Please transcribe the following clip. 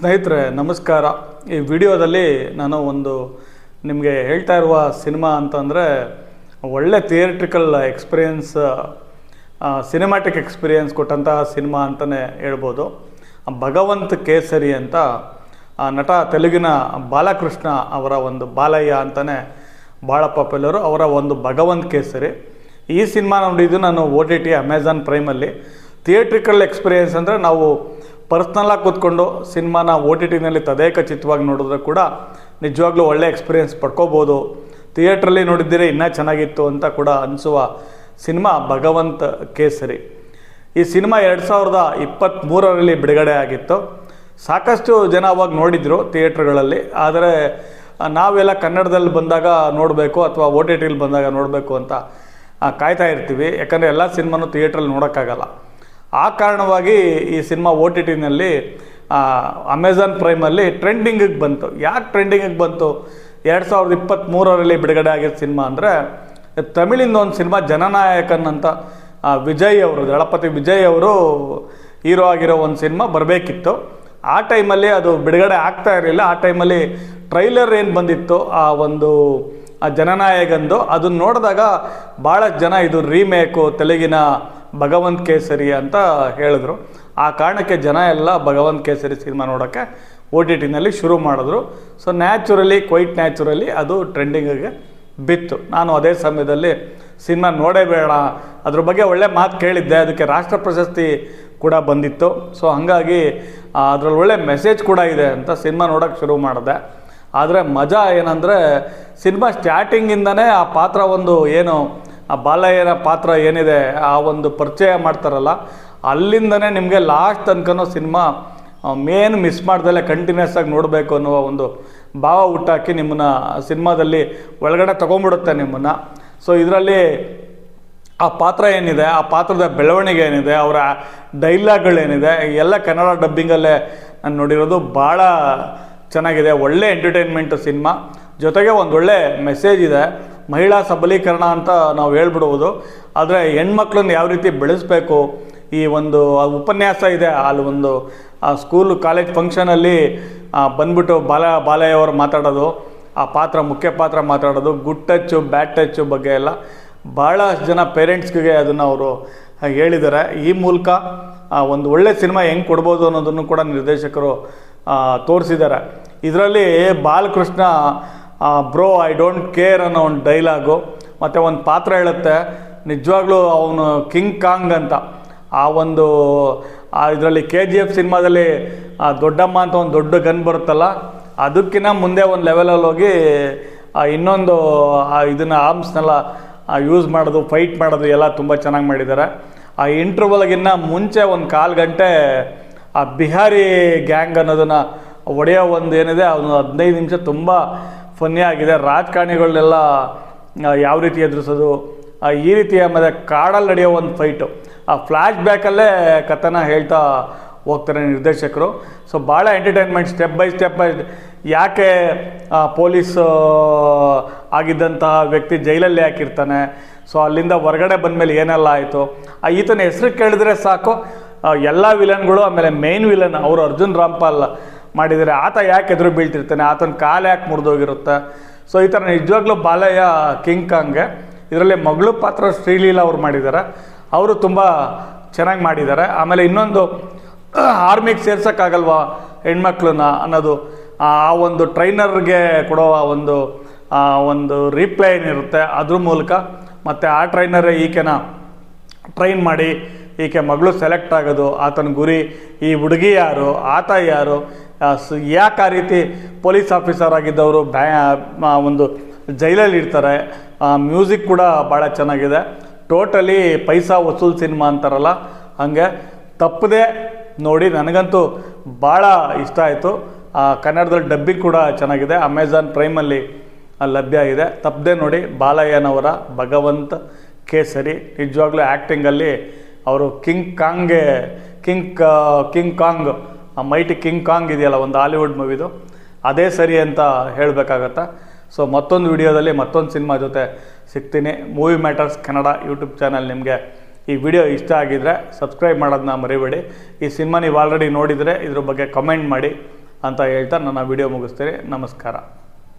ಸ್ನೇಹಿತರೆ ನಮಸ್ಕಾರ. ಈ ವಿಡಿಯೋದಲ್ಲಿ ನಾನು ನಿಮಗೆ ಹೇಳ್ತಾ ಇರುವ ಸಿನಿಮಾ ಅಂತಂದರೆ ಒಳ್ಳೆ ಥಿಯೇಟ್ರಿಕಲ್ ಎಕ್ಸ್ಪೀರಿಯನ್ಸ್, ಸಿನಿಮ್ಯಾಟಿಕ್ ಎಕ್ಸ್ಪೀರಿಯನ್ಸ್ ಕೊಟ್ಟಂತಹ ಸಿನಿಮಾ ಅಂತಲೇ ಹೇಳ್ಬೋದು. ಭಗವಂತ ಕೇಸರಿ ಅಂತ ನಟ ತೆಲುಗಿನ ಬಾಲಕೃಷ್ಣ ಅವರ ಬಾಲಯ್ಯ ಅಂತಲೇ ಭಾಳ ಪಾಪ್ಯುಲರು. ಅವರ ಭಗವಂತ ಕೇಸರಿ ಈ ಸಿನಿಮಾ ನೋಡಿದ್ದು ನಾನು OTT ಅಮೆಝಾನ್ ಪ್ರೈಮಲ್ಲಿ. ಥಿಯೇಟ್ರಿಕಲ್ ಎಕ್ಸ್ಪೀರಿಯನ್ಸ್ ಅಂದರೆ ನಾವು ಪರ್ಸ್ನಲ್ಲಾಗಿ ಕೂತ್ಕೊಂಡು ಸಿನಿಮಾನ OTTನಲ್ಲಿ ತದೇಕಚಿತ್ತವಾಗಿ ನೋಡಿದ್ರೆ ಕೂಡ ನಿಜವಾಗ್ಲೂ ಒಳ್ಳೆ ಎಕ್ಸ್ಪೀರಿಯನ್ಸ್ ಪಡ್ಕೋಬೋದು. ಥಿಯೇಟ್ರಲ್ಲಿ ನೋಡಿದ್ದೀರಿ ಇನ್ನೂ ಚೆನ್ನಾಗಿತ್ತು ಅಂತ ಕೂಡ ಅನಿಸುವ ಸಿನಿಮಾ ಭಗವಂತ ಕೇಸರಿ. ಈ ಸಿನಿಮಾ 2023ರಲ್ಲಿ ಬಿಡುಗಡೆ ಆಗಿತ್ತು. ಸಾಕಷ್ಟು ಜನ ಅವಾಗ ನೋಡಿದರು ಥಿಯೇಟ್ರ್ಗಳಲ್ಲಿ. ಆದರೆ ನಾವೆಲ್ಲ ಕನ್ನಡದಲ್ಲಿ ಬಂದಾಗ ನೋಡಬೇಕು ಅಥವಾ OTTಲಿ ಬಂದಾಗ ನೋಡಬೇಕು ಅಂತ ಕಾಯ್ತಾ ಇರ್ತೀವಿ. ಯಾಕಂದರೆ ಎಲ್ಲ ಸಿನಿಮಾನು ಥಿಯೇಟ್ರಲ್ಲಿ ನೋಡೋಕ್ಕಾಗಲ್ಲ. ಆ ಕಾರಣವಾಗಿ ಈ ಸಿನಿಮಾ OTTನಲ್ಲಿ ಅಮೆಝಾನ್ ಪ್ರೈಮಲ್ಲಿ ಟ್ರೆಂಡಿಂಗಿಗೆ ಬಂತು. ಯಾಕೆ ಟ್ರೆಂಡಿಂಗಿಗೆ ಬಂತು? 2023ರಲ್ಲಿ ಬಿಡುಗಡೆ ಆಗಿದ್ದ ಸಿನಿಮಾ ಅಂದರೆ ತಮಿಳಿಂದ ಒಂದು ಸಿನಿಮಾ ಜನನಾಯಕನ್ ಅಂತ ವಿಜಯ್ ಅವರು, ದಳಪತಿ ವಿಜಯ್ ಅವರು ಹೀರೋ ಆಗಿರೋ ಒಂದು ಸಿನಿಮಾ ಬರಬೇಕಿತ್ತು. ಆ ಟೈಮಲ್ಲಿ ಅದು ಬಿಡುಗಡೆ ಆಗ್ತಾ ಇರಲಿಲ್ಲ. ಆ ಟೈಮಲ್ಲಿ ಟ್ರೈಲರ್ ಏನು ಬಂದಿತ್ತು ಆ ಜನನಾಯಕಂದು, ಅದನ್ನು ನೋಡಿದಾಗ ಭಾಳ ಜನ ಇದು ರೀಮೇಕು ತೆಲುಗಿನ ಭಗವಂತ ಕೇಸರಿ ಅಂತ ಹೇಳಿದ್ರು. ಆ ಕಾರಣಕ್ಕೆ ಜನ ಎಲ್ಲ ಭಗವಂತ ಕೇಸರಿ ಸಿನಿಮಾ ನೋಡೋಕ್ಕೆ OTTನಲ್ಲಿ ಶುರು ಮಾಡಿದ್ರು. ಸೊ ಕ್ವೈಟ್ ನ್ಯಾಚುರಲಿ ಅದು ಟ್ರೆಂಡಿಂಗಿಗೆ ಬಿತ್ತು. ನಾನು ಅದೇ ಸಮಯದಲ್ಲಿ ಸಿನಿಮಾ ನೋಡೇ ಬೇಡ, ಅದ್ರ ಬಗ್ಗೆ ಒಳ್ಳೆ ಮಾತು ಕೇಳಿದ್ದೆ. ಅದಕ್ಕೆ ರಾಷ್ಟ್ರ ಪ್ರಶಸ್ತಿ ಕೂಡ ಬಂದಿತ್ತು. ಸೊ ಹಾಗಾಗಿ ಅದರಲ್ಲಿ ಒಳ್ಳೆ ಮೆಸೇಜ್ ಕೂಡ ಇದೆ ಅಂತ ಸಿನಿಮಾ ನೋಡೋಕ್ಕೆ ಶುರು ಮಾಡಿದೆ. ಆದರೆ ಮಜಾ ಏನಂದರೆ ಸಿನಿಮಾ ಸ್ಟಾರ್ಟಿಂಗಿಂದನೇ ಆ ಪಾತ್ರ ಏನು ಆ ಬಾಲಯ್ಯನ ಪಾತ್ರ ಏನಿದೆ ಆ ಪರಿಚಯ ಮಾಡ್ತಾರಲ್ಲ, ಅಲ್ಲಿಂದನೇ ನಿಮಗೆ ಲಾಸ್ಟ್ ತನಕನೂ ಸಿನಿಮಾ ಮೇನ್ ಮಿಸ್ ಮಾಡ್ದಲ್ಲೇ ಕಂಟಿನ್ಯೂಸ್ ಆಗಿ ನೋಡಬೇಕು ಅನ್ನುವ ಭಾವ ಹುಟ್ಟಾಕಿ ನಿಮ್ಮನ್ನು ಸಿನಿಮಾದಲ್ಲಿ ಒಳಗಡೆ ತೊಗೊಂಬಿಡುತ್ತೆ ನಿಮ್ಮನ್ನು. ಸೊ ಇದರಲ್ಲಿ ಆ ಪಾತ್ರ ಏನಿದೆ, ಆ ಪಾತ್ರದ ಬೆಳವಣಿಗೆ ಏನಿದೆ, ಅವರ ಡೈಲಾಗ್ಗಳೇನಿದೆ ಎಲ್ಲ ಕನ್ನಡ ಡಬ್ಬಿಂಗಲ್ಲೇ ನಾನು ನೋಡಿರೋದು. ಭಾಳ ಚೆನ್ನಾಗಿದೆ, ಒಳ್ಳೆ ಎಂಟರ್ಟೈನ್ಮೆಂಟ್ ಸಿನಿಮಾ. ಜೊತೆಗೆ ಒಳ್ಳೆ ಮೆಸೇಜ್ ಇದೆ, ಮಹಿಳಾ ಸಬಲೀಕರಣ ಅಂತ ನಾವು ಹೇಳ್ಬಿಡ್ಬೋದು. ಆದರೆ ಹೆಣ್ಮಕ್ಳನ್ನ ಯಾವ ರೀತಿ ಬೆಳೆಸಬೇಕು, ಈ ಉಪನ್ಯಾಸ ಇದೆ ಅಲ್ಲಿ ಸ್ಕೂಲ್ ಕಾಲೇಜ್ ಫಂಕ್ಷನಲ್ಲಿ ಬಂದ್ಬಿಟ್ಟು ಬಾಲಯ್ಯ ಅವರು ಮಾತಾಡೋದು, ಆ ಪಾತ್ರ ಮುಖ್ಯ ಪಾತ್ರ ಮಾತಾಡೋದು, ಗುಡ್ ಟಚ್ಚು ಬ್ಯಾಡ್ ಟಚ್ಚು ಬಗ್ಗೆ ಎಲ್ಲ ಭಾಳಷ್ಟು ಜನ ಪೇರೆಂಟ್ಸ್ಗೆ ಅದನ್ನು ಅವರು ಹೇಳಿದ್ದಾರೆ. ಈ ಮೂಲಕ ಒಳ್ಳೆ ಸಿನಿಮಾ ಹೆಂಗೆ ಕೊಡ್ಬೋದು ಅನ್ನೋದನ್ನು ಕೂಡ ನಿರ್ದೇಶಕರು ತೋರಿಸಿದ್ದಾರೆ. ಇದರಲ್ಲಿ Balakrishna bro I don't care ಅನ್ನೋ ಡೈಲಾಗು ಮತ್ತು ಪಾತ್ರ ಹೇಳುತ್ತೆ, ನಿಜವಾಗ್ಲೂ ಅವನು ಕಿಂಗ್ ಕಾಂಗ್ ಅಂತ. ಇದರಲ್ಲಿ KGF ಸಿನಿಮಾದಲ್ಲಿ ದೊಡ್ಡಮ್ಮ ಅಂತ ದೊಡ್ಡ ಗನ್ ಬರುತ್ತಲ್ಲ, ಅದಕ್ಕಿಂತ ಮುಂದೆ ಲೆವೆಲಲ್ಲಿ ಹೋಗಿ ಇನ್ನೊಂದು ಇದನ್ನು ಆರ್ಮ್ಸ್ನೆಲ್ಲ ಯೂಸ್ ಮಾಡೋದು, ಫೈಟ್ ಮಾಡೋದು ಎಲ್ಲ ತುಂಬ ಚೆನ್ನಾಗಿ ಮಾಡಿದ್ದಾರೆ. ಆ ಇಂಟರ್ವಲ್ಗಿನ್ನ ಮುಂಚೆ 1/4 ಗಂಟೆ ಆ ಬಿಹಾರಿ ಗ್ಯಾಂಗ್ ಅನ್ನೋದನ್ನು ಹೊಡೆಯೋ ಏನಿದೆ 15 ನಿಮಿಷ ತುಂಬ ಫನ್ನಿ ಆಗಿದೆ. ರಾಜಕಾರಣಿಗಳನ್ನೆಲ್ಲ ಯಾವ ರೀತಿ ಎದುರಿಸೋದು, ಈ ರೀತಿಯ ಮತ್ತು ಕಾಡಲ್ಲಿ ನಡೆಯೋ ಫೈಟು, ಆ ಫ್ಲ್ಯಾಶ್ ಬ್ಯಾಕಲ್ಲೇ ಕಥೆನ ಹೇಳ್ತಾ ಹೋಗ್ತಾರೆ ನಿರ್ದೇಶಕರು. ಸೊ ಭಾಳ ಎಂಟರ್ಟೈನ್ಮೆಂಟ್, ಸ್ಟೆಪ್ ಬೈ ಸ್ಟೆಪ್. ಯಾಕೆ ಪೊಲೀಸ್ ಆಗಿದ್ದಂತಹ ವ್ಯಕ್ತಿ ಜೈಲಲ್ಲಿ ಯಾಕಿರ್ತಾನೆ, ಸೊ ಅಲ್ಲಿಂದ ಹೊರಗಡೆ ಬಂದಮೇಲೆ ಏನೆಲ್ಲ ಆಯಿತು, ಈತನ ಹೆಸರು ಕೇಳಿದ್ರೆ ಸಾಕು ಎಲ್ಲ ವಿಲನ್ಗಳು, ಆಮೇಲೆ ಮೇನ್ ವಿಲನ್ ಅವರು ಅರ್ಜುನ್ ರಾಮ್ಪಾಲ್ ಮಾಡಿದರೆ ಆತ ಯಾಕೆ ಎದುರು ಬೀಳ್ತಿರ್ತಾನೆ, ಆತನ ಕಾಲು ಯಾಕೆ ಮುರಿದೋಗಿರುತ್ತೆ. ಸೊ ಈ ಥರ ನಿಜವಾಗ್ಲೂ ಬಾಲಯ್ಯ ಕಿಂಗ್ ಕಾಂಗ್ಗೆ. ಇದರಲ್ಲಿ ಮಗಳು ಪಾತ್ರ ಶ್ರೀಲೀಲಾ ಅವ್ರು ಮಾಡಿದ್ದಾರೆ, ಅವರು ತುಂಬ ಚೆನ್ನಾಗಿ ಮಾಡಿದ್ದಾರೆ. ಆಮೇಲೆ ಇನ್ನೊಂದು ಆರ್ಮಿಗೆ ಸೇರ್ಸೋಕ್ಕಾಗಲ್ವಾ ಹೆಣ್ಮಕ್ಳನ್ನ ಅನ್ನೋದು ಆ ಟ್ರೈನರ್ಗೆ ಕೊಡೋ ರೀಪ್ಲೈ ಏನಿರುತ್ತೆ ಅದ್ರ ಮೂಲಕ, ಮತ್ತು ಆ ಟ್ರೈನರೇ ಈಕೆನ ಟ್ರೈನ್ ಮಾಡಿ ಈಕೆ ಮಗಳು ಸೆಲೆಕ್ಟ್ ಆಗೋದು, ಆತನ ಗುರಿ, ಈ ಹುಡುಗಿ ಯಾರು, ಆತ ಯಾರು, ಯಾಕೆ ಆ ರೀತಿ ಪೊಲೀಸ್ ಆಫೀಸರ್ ಆಗಿದ್ದವರು ಜೈಲಲ್ಲಿ ಇರ್ತಾರೆ. ಮ್ಯೂಸಿಕ್ ಕೂಡ ಭಾಳ ಚೆನ್ನಾಗಿದೆ. ಟೋಟಲಿ ಪೈಸಾ ವಸೂಲ್ ಸಿನಿಮಾ ಅಂತಾರಲ್ಲ ಹಾಗೆ ತಪ್ಪದೆ ನೋಡಿ. ನನಗಂತೂ ಭಾಳ ಇಷ್ಟ ಆಯಿತು. ಕನ್ನಡದಲ್ಲಿ ಡಬ್ಬಿಂಗ್ ಕೂಡ ಚೆನ್ನಾಗಿದೆ, ಅಮೆಝಾನ್ ಪ್ರೈಮಲ್ಲಿ ಲಭ್ಯ ಇದೆ. ತಪ್ಪದೆ ನೋಡಿ ಬಾಲಯ್ಯನವರ ಭಗವಂತ ಕೇಸರಿ. ನಿಜವಾಗ್ಲೂ ಆ್ಯಕ್ಟಿಂಗಲ್ಲಿ ಅವರು king Kong mighty king Kong ಇದೆಯಲ್ಲ ಹಾಲಿವುಡ್ ಮೂವಿದು, ಅದೇ ಸರಿ ಅಂತ ಹೇಳಬೇಕಾಗತ್ತೆ. ಸೊ ಮತ್ತೊಂದು ವಿಡಿಯೋದಲ್ಲಿ ಮತ್ತೊಂದು ಸಿನಿಮಾ ಜೊತೆ ಸಿಗ್ತೀನಿ. Movie matters Kannada YouTube channel. ನಿಮಗೆ ಈ ವಿಡಿಯೋ ಇಷ್ಟ ಆಗಿದ್ರೆ ಸಬ್ಸ್ಕ್ರೈಬ್ ಮಾಡೋದನ್ನ ಮರಿಬೇಡಿ. ಈ ಸಿನಿಮಾ ನೀವು ಆಲ್ರೆಡಿ ನೋಡಿದರೆ ಇದ್ರ ಬಗ್ಗೆ ಕಮೆಂಟ್ ಮಾಡಿ. ಅಂತ ಹೇಳ್ತಾ ನನ್ನ ವಿಡಿಯೋ ಮುಗಿಸ್ತೀನಿ. ನಮಸ್ಕಾರ.